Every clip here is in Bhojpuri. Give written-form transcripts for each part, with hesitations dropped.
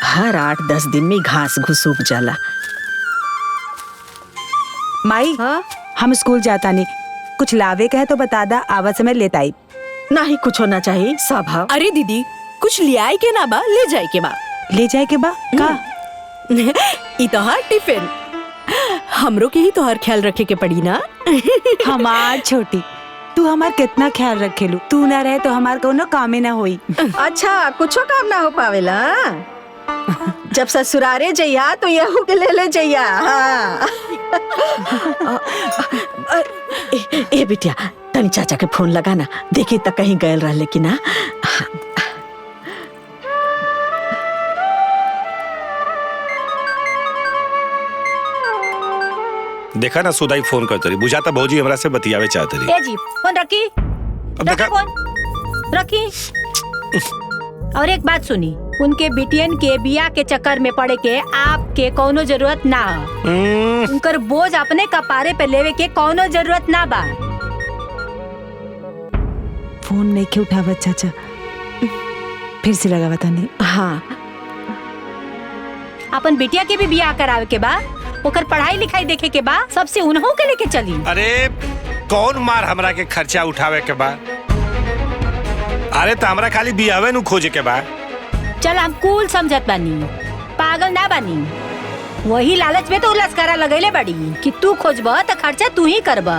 हर 8-10 दिन में घास घुस उग जाला। माई हम स्कूल जाता नहीं, कुछ लावे का है तो बता दा, आवाज समय लेता आई। नहीं कुछ होना चाहिए स्वभाव। अरे दीदी कुछ ले आए के ना बा, ले जाए के बा। ले जाए के बा का? ई तोहार टिफिन, हमरो के ही तोहार ख्याल रखे के पड़ी ना। हमार छोटी, तू हमार कितना ख्याल रखेलू, तू ना रहे तो हमार कोनो कामे ना होई। अच्छा कुछो काम ना हो पावेला। जब ससुरारे जइया तो यहू के ले जइया। हाँ। ए बिटिया तनी चाचा के फोन लगा ना, देखी तक कहीं गए रहले कि ना। देखा ना सुदाई फोन करते रही, बुझाता भौजी हमरा से बतियावे चाहते रही। ए जी फोन रखी, अब रखी देखा फोन रखी। और एक बात सुनी, उनके बिटियन के बिया के चक्कर में पड़े के आपके कोनो जरूरत ना। उनकर बोझ अपने कपारे पे लेवे के कोनो जरूरत ना बा। फोन नहीं के उठावत चाचा, फिर से लगावा तानी। हाँ अपन बिटिया के भी बिया करावे के बा, ओकर पढ़ाई लिखाई देखे के बा, सबसे उन्हों के लेके चली। अरे कौन मार हमरा के खर्चा उठावे के बा? अरे तो हमरा खाली बियावे नु खोजे के बा। चल हम कूल समझत बानी, पागल ना बानी। वही लालच में तो लस्करा लगैले बड़ी कि तू खोजबा तो खर्चा तू ही करबा।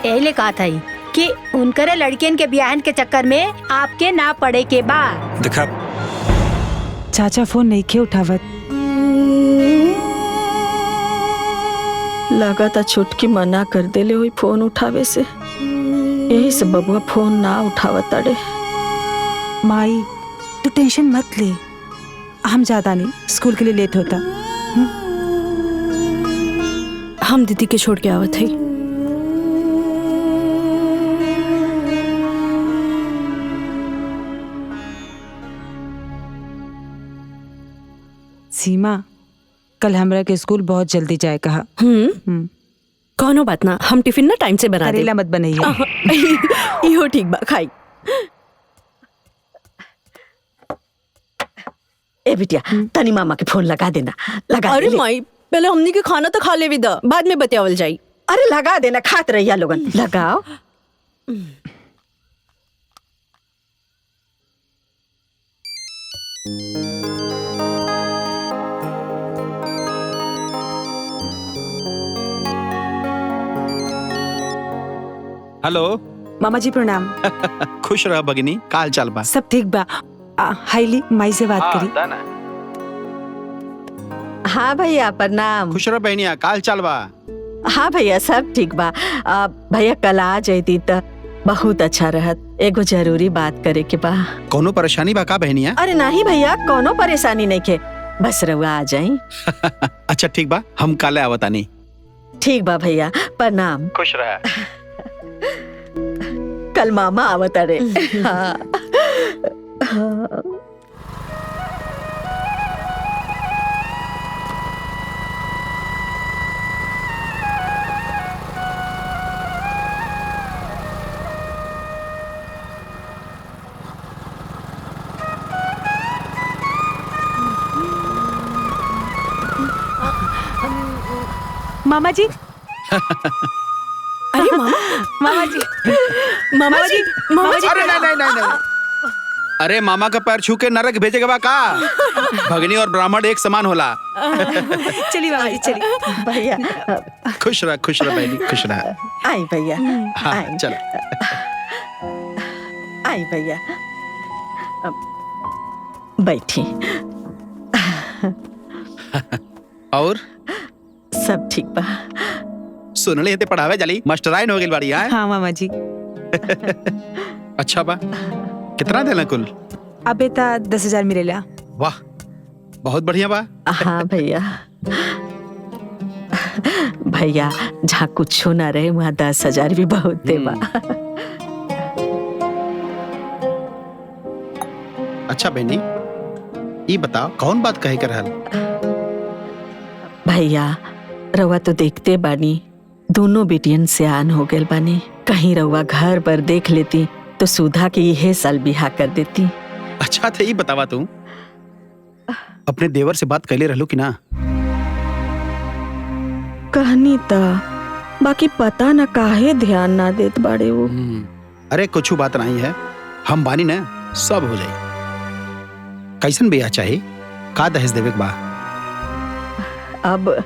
एहिले कहा था कि उनकरे लड़कियन के बियाहन के चक्कर में आपके ना पड़े के बा। देखा चाचा फोन नहीं के उठावत। लगा था छुटकी मना कर देले हुई फोन उठावे से, यही से बबुआ फोन ना उठावत अड़े। माई तू टेंशन मत ले, हम ज्यादा नहीं, स्कूल के लिए लेट होता। हम दीदी के छोड़ के आवत है। सीमा कल हमरा के स्कूल बहुत जल्दी जाए कहा। कोनो बात ना, हम टिफिन ना टाइम से बना दे। करेला मत बनइया। इहो ठीक बा, खाई। ए बिटिया तनी मामा के फोन लगा देना, लगा अरे दे। माई पहले हमनी के खाना तो खा लेवी दा, बाद में बतियावल जाई। अरे लगा देना, खात रहिया लोगन, लगाओ। हेलो मामा जी प्रणाम। खुश रह भगिनी, काल चाल बा? सब ठीक बा। हाईली माई से बात करी। हाँ भैया प्रणाम। खुश रह बहनिया, काल चाल बा? हाँ भैया सब ठीक बा। भैया कल आ जाती तो बहुत अच्छा रहत, एगो जरूरी बात करे के बा। कोनो परेशानी बा का बहनिया? अरे नहीं भैया कोनो परेशानी नहीं के, बस रउआ आ जाई। अच्छा ठीक बा, हम काले आवतानी। ठीक बा भैया प्रणाम। खुश रह। कल मामा आवत अरे। हाँ। मामा जी। अरे मामा, मामा जी, मामा जी, मामा जी। अरे नहीं नहीं नहीं नहीं, अरे मामा का पैर छू के नरक भेजे के बा का? भगनी और ब्राह्मण एक समान होला। चलिए मामा जी चलिए। भैया खुश रह बहनी, खुश रह। आई भैया। हाँ आई। चलो। आई भैया बैठी। और सब ठीक बा। सुनले हेते पढ़ावे जाली, मास्टराइन हो गेल बाड़ी। हाँ मामा जी। अच्छा बा, कितना देला कुल? अबे ता 10,000 मिलेला। वाह बहुत बढ़िया बा। हाँ भैया। भैया जहाँ कुछ ना रहे वहाँ 10,000 भी बहुत दे बा। अच्छा बहनी, ये बताओ कौन बात कहे कर रहल? भैया रउआ तो देखते बानी, दोनों बेटियन से आन हो गए बानी। कहीं रउआ घर पर देख लेती तो सुधा के यह साल बिहा कर देती। अच्छा थे ही बतावा तू अपने देवर से बात कैले रहलू कि ना? कहनी ता बाकी पता न काहे ध्यान ना देत बाड़े वो। अरे कुछ बात नहीं है, हम बानी ना, सब हो जाई। कैसन बियाह चाही, का दहेज देवे के बा? अब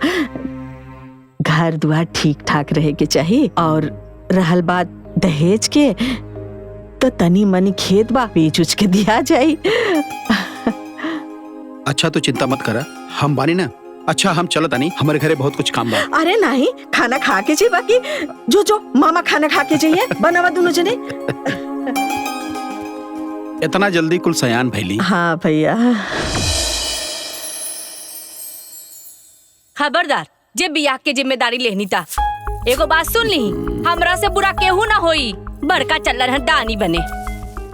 घर द्वार ठीक ठाक रहे के चाहिए, और रहल बात दहेज के तो तनी मनी खेत बा बेच उच के दिया जाई। अच्छा तो चिंता मत करा, हम बानी ना। अच्छा हम चलत आनी, हमारे घरे बहुत कुछ काम बा। अरे नहीं, खाना खा के चाहिए, बाकी जो जो मामा खाना खा के चाहिए बनावा दोनों जने। इतना जल्दी कुल सयान भैली? हाँ भैया। खबरदार, जे बियाह के जिम्मेदारी लेनी था। एगो बात सुन ली, हमरा से बुरा केहू ना होई, बड़का चल रहा दानी बने।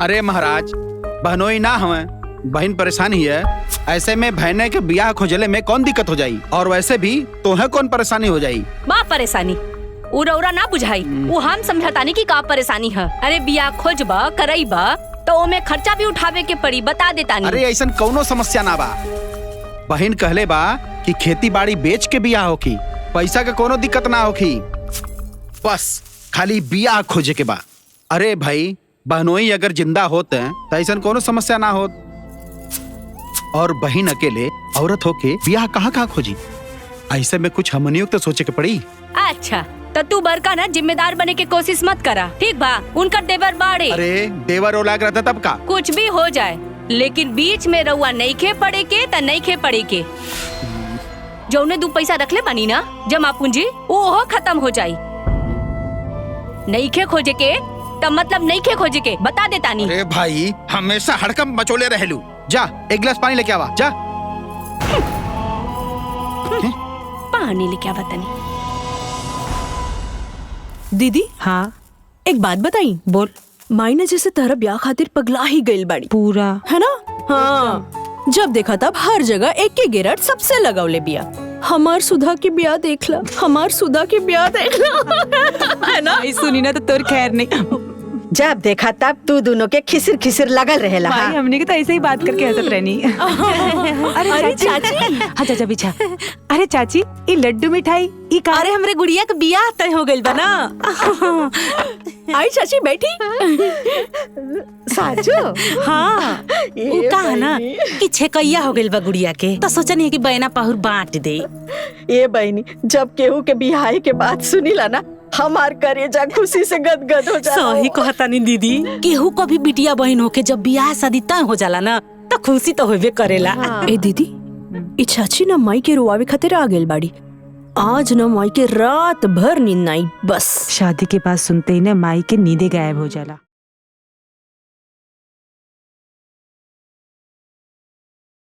अरे महाराज, बहनोई ना हमें, बहन परेशान ही है, ऐसे में बहने के बियाह खोजले में कौन दिक्कत हो जाई, और वैसे भी तो है कौन परेशानी हो जाई? बा परेशानी उरा ना बुझाई, वो हम समझतानी की का परेशानी है। अरे बियाह खोजबा करईबा तो ओमे खर्चा भी उठावे के पड़ी, बता देता नहीं। अरे ऐसा कौनो समस्या ना बा, बहन कहले बा कि खेती बाड़ी बेच के बियाह होखी, पैसा के कोनो दिक्कत ना होखी, बस खाली बियाह खोजे के बा। अरे भाई, बहनोई अगर जिंदा होते हैं तो ऐसा कोनो समस्या ना होत, और बहन अकेले औरत होके बियाह कहाँ खोजी? ऐसे में कुछ हमनियों तो सोचे के पड़ी। अच्छा तो तू बड़का ना जिम्मेदार बने के कोशिश मत करा, ठीक बा? उनका देवर बाड़े। अरे देवर ओलाग रहता तब का? कुछ भी हो जाए, लेकिन बीच में रउआ नहीं खे पड़े के त नहीं खे पड़े के। जौने दू पैसा रखले बानी ना जमा पूंजी, वो खत्म हो जाई। नहीं खे खोजे के तब मतलब नहीं खे खोजे के, बता देता नहीं। अरे भाई, हमेशा हड़कम मचोले रहलू। जा एक गिलास पानी लेके आवा, जा। पानी लेके आवा तनी। दीदी, हाँ एक बात बताई। बोल। माई ने जैसे तेरा ब्याह खातिर पगला ही गइल बाड़ी, पूरा है ना? हाँ, जब देखा तब हर जगह एक के गिरट सबसे लगावले बिया। हमार सुधा की ब्याह देखला, हमार सुधा की ब्याह देखला, है ना? सुनी ना तो तोर खैर नहीं। जब देखा तब तू दोनों के खिसिर खिसिर लगल रहेला। भाई हाँ? हमने के तो ऐसे ही बात करके हंसत रहनी। अरे चाची, हाँ चाचा पीछा। अरे चाची, ये लड्डू मिठाई ये का? अरे हमरे गुड़िया का बियाह तय हो गइल बा ना। आई चाची बैठी। साजो। हाँ, वो कहा ना कि छेकैया हो गइल बा गुड़िया के, तो सोचनी है कि बहना पाहुर बांट दे। ये बहनी, जब केहू के बिहाई के बात सुनीला ना, हमार करेजा खुशी से गदगद हो जाता। सही कहता नहीं दीदी, केहू को भी बिटिया बहन होके जब बियाह शादी तय हो जाला ना, तो खुशी तो होबे करेला। ए दीदी, ई चाची ना माई के रोआवे खातिर आ गइल बाड़ी। आज ना माई के रात भर नींद नहीं, बस। शादी के बाद सुनते ही ना माई के नींदे गायब हो जाला।